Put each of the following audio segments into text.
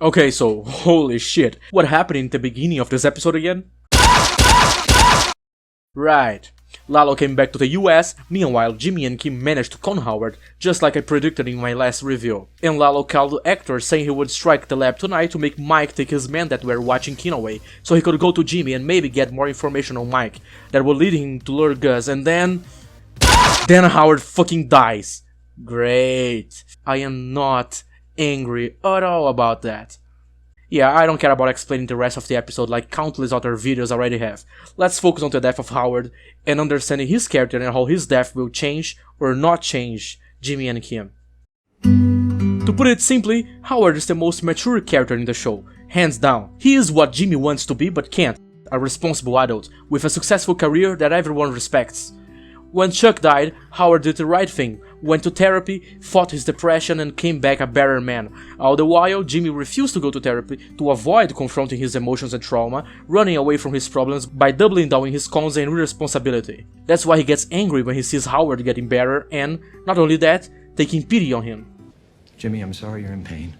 Okay, so, holy shit, what happened in the beginning of this episode again? Right. Lalo came back to the US, meanwhile Jimmy and Kim managed to con Howard, just like I predicted in my last review. And Lalo called Hector saying he would strike the lab tonight to make Mike take his men that were watching Kim away, so he could go to Jimmy and maybe get more information on Mike, that would lead him to lure Gus, and then Howard fucking dies. Great. I am not angry at all about that. Yeah, I don't care about explaining the rest of the episode like countless other videos already have. Let's focus on the death of Howard and understanding his character and how his death will change or not change Jimmy and Kim. To put it simply, Howard is the most mature character in the show, hands down. He is what Jimmy wants to be but can't, a responsible adult, with a successful career that everyone respects. When Chuck died, Howard did the right thing, went to therapy, fought his depression and came back a better man. All the while, Jimmy refused to go to therapy to avoid confronting his emotions and trauma, running away from his problems by doubling down in his cons and irresponsibility. That's why he gets angry when he sees Howard getting better and, not only that, taking pity on him. Jimmy, I'm sorry you're in pain.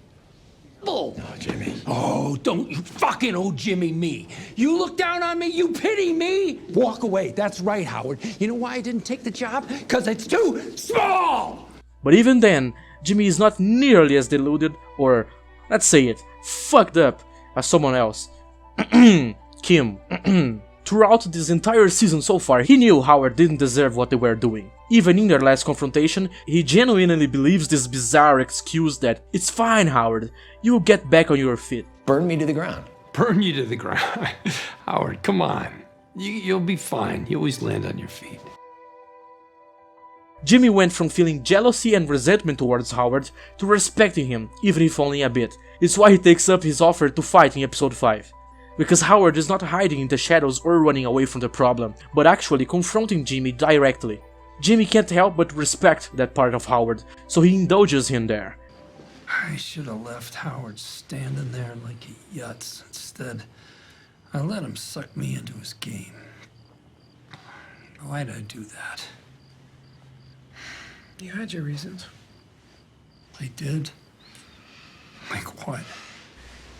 Oh. No, Jimmy. Oh, don't you fucking owe Jimmy me. You look down on me, you pity me. Walk away, that's right, Howard. You know why I didn't take the job? Because it's too small! But even then, Jimmy is not nearly as deluded or, let's say it, fucked up as someone else. Kim. Throughout this entire season so far, he knew Howard didn't deserve what they were doing. Even in their last confrontation, he genuinely believes this bizarre excuse that, "It's fine, Howard, you'll get back on your feet." Burn me to the ground. Burn you to the ground. Howard, come on. You'll be fine. You always land on your feet. Jimmy went from feeling jealousy and resentment towards Howard to respecting him, even if only a bit. It's why he takes up his offer to fight in episode 5. Because Howard is not hiding in the shadows or running away from the problem, but actually confronting Jimmy directly. Jimmy can't help but respect that part of Howard, so he indulges him there. I should have left Howard standing there like a yutz. Instead, I let him suck me into his game. Why'd I do that? You had your reasons. I did? Like what?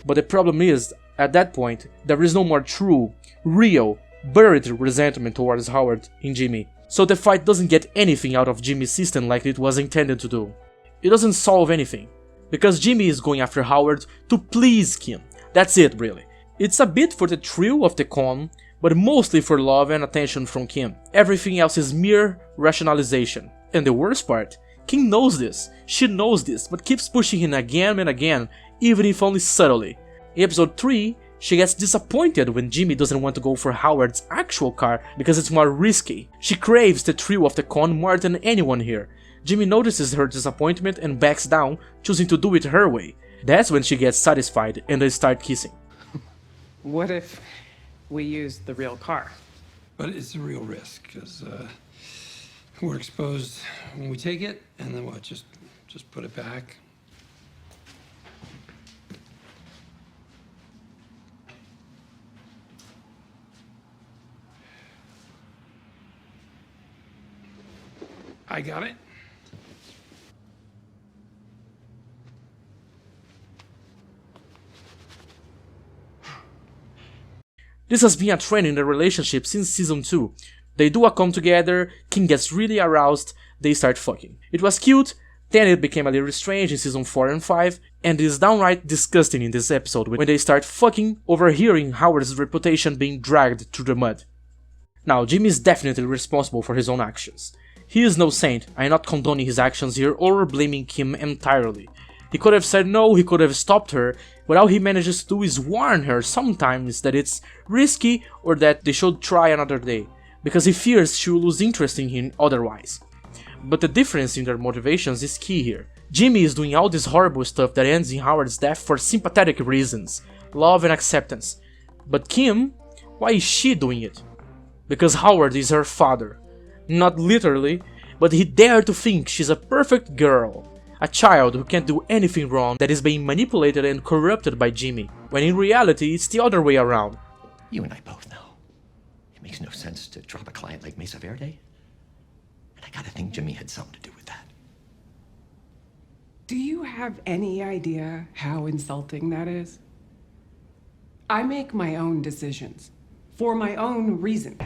But the problem is, at that point, there is no more true, real, buried resentment towards Howard in Jimmy. So the fight doesn't get anything out of Jimmy's system like it was intended to do. It doesn't solve anything. Because Jimmy is going after Howard to please Kim. That's it, really. It's a bit for the thrill of the con, but mostly for love and attention from Kim. Everything else is mere rationalization. And the worst part, Kim knows this, she knows this, but keeps pushing him again and again, even if only subtly. In episode 3, she gets disappointed when Jimmy doesn't want to go for Howard's actual car because it's more risky. She craves the thrill of the con more than anyone here. Jimmy notices her disappointment and backs down, choosing to do it her way. That's when she gets satisfied and they start kissing. What if we use the real car? But it's a real risk, because we're exposed when we take it, and then what, just put it back? I got it. This has been a trend in the relationship since season 2. They do a come together, Kim gets really aroused, they start fucking. It was cute, then it became a little strange in season 4 and 5, and it is downright disgusting in this episode when they start fucking, overhearing Howard's reputation being dragged through the mud. Now, Jimmy is definitely responsible for his own actions. He is no saint, I am not condoning his actions here or blaming Kim entirely. He could have said no, he could have stopped her, but all he manages to do is warn her sometimes that it's risky or that they should try another day, because he fears she will lose interest in him otherwise. But the difference in their motivations is key here. Jimmy is doing all this horrible stuff that ends in Howard's death for sympathetic reasons, love and acceptance. But Kim, why is she doing it? Because Howard is her father. Not literally, but he dared to think she's a perfect girl. A child who can't do anything wrong that is being manipulated and corrupted by Jimmy, when in reality it's the other way around. You and I both know. It makes no sense to drop a client like Mesa Verde. And I gotta think Jimmy had something to do with that. Do you have any idea how insulting that is? I make my own decisions, for my own reason.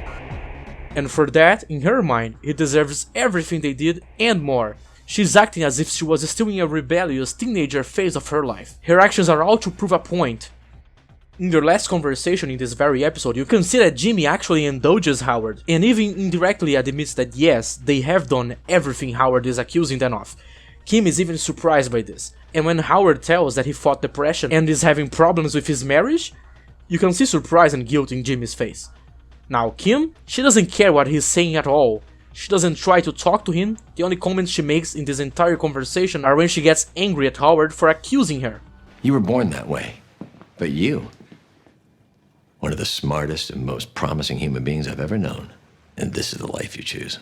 And for that, in her mind, he deserves everything they did and more. She's acting as if she was still in a rebellious teenager phase of her life. Her actions are all to prove a point. In their last conversation in this very episode, you can see that Jimmy actually indulges Howard, and even indirectly admits that yes, they have done everything Howard is accusing them of. Kim is even surprised by this, and when Howard tells that he fought depression and is having problems with his marriage, you can see surprise and guilt in Jimmy's face. Now Kim, she doesn't care what he's saying at all. She doesn't try to talk to him. The only comments she makes in this entire conversation are when she gets angry at Howard for accusing her. You were born that way. But you, one of the smartest and most promising human beings I've ever known. And this is the life you choose.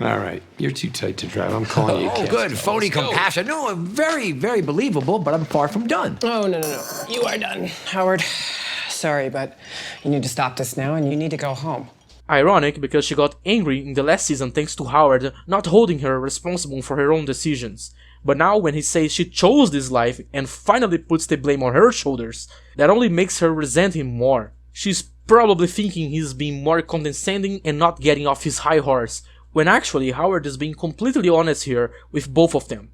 All right, you're too tight to drive. I'm calling you. Oh, good. Phony compassion. No, very, very believable, but I'm far from done. Oh, no. You are done, Howard. Sorry, but you need to stop this now and you need to go home. Ironic, because she got angry in the last season thanks to Howard not holding her responsible for her own decisions. But now when he says she chose this life and finally puts the blame on her shoulders, that only makes her resent him more. She's probably thinking he's being more condescending and not getting off his high horse, when actually Howard is being completely honest here with both of them.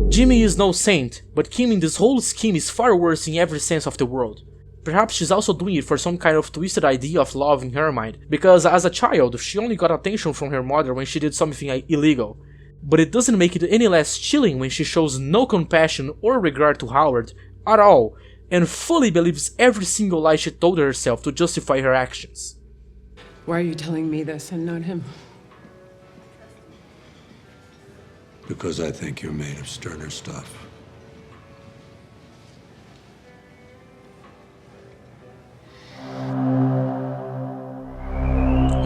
Jimmy is no saint, but Kim in this whole scheme is far worse in every sense of the word. Perhaps she's also doing it for some kind of twisted idea of love in her mind, because as a child she only got attention from her mother when she did something illegal. But it doesn't make it any less chilling when she shows no compassion or regard to Howard at all, and fully believes every single lie she told herself to justify her actions. Why are you telling me this and not him? Because I think you're made of sterner stuff.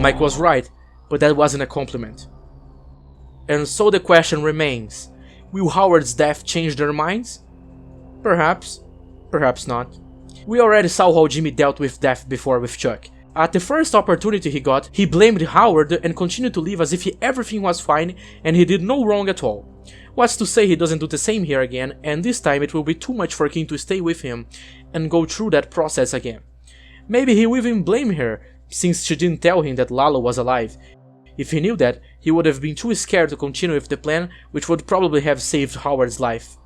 Mike was right, but that wasn't a compliment. And so the question remains, will Howard's death change their minds? Perhaps, perhaps not. We already saw how Jimmy dealt with death before with Chuck. At the first opportunity he got, he blamed Howard and continued to live as if everything was fine and he did no wrong at all. What's to say he doesn't do the same here again, and this time it will be too much for Kim to stay with him and go through that process again. Maybe he will even blame her, since she didn't tell him that Lalo was alive. If he knew that, he would have been too scared to continue with the plan, which would probably have saved Howard's life.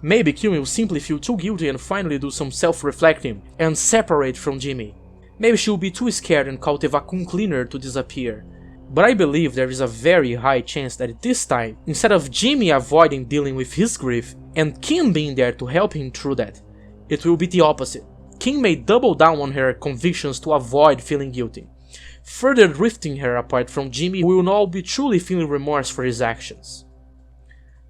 Maybe Kim will simply feel too guilty and finally do some self-reflecting and separate from Jimmy. Maybe she will be too scared and call the vacuum cleaner to disappear. But I believe there is a very high chance that this time, instead of Jimmy avoiding dealing with his grief and Kim being there to help him through that, it will be the opposite. Kim may double down on her convictions to avoid feeling guilty, further drifting her apart from Jimmy, who will now be truly feeling remorse for his actions.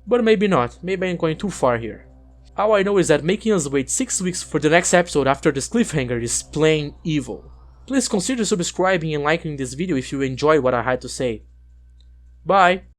But maybe not, maybe I'm going too far here. All I know is that making us wait 6 weeks for the next episode after this cliffhanger is plain evil. Please consider subscribing and liking this video if you enjoy what I had to say. Bye!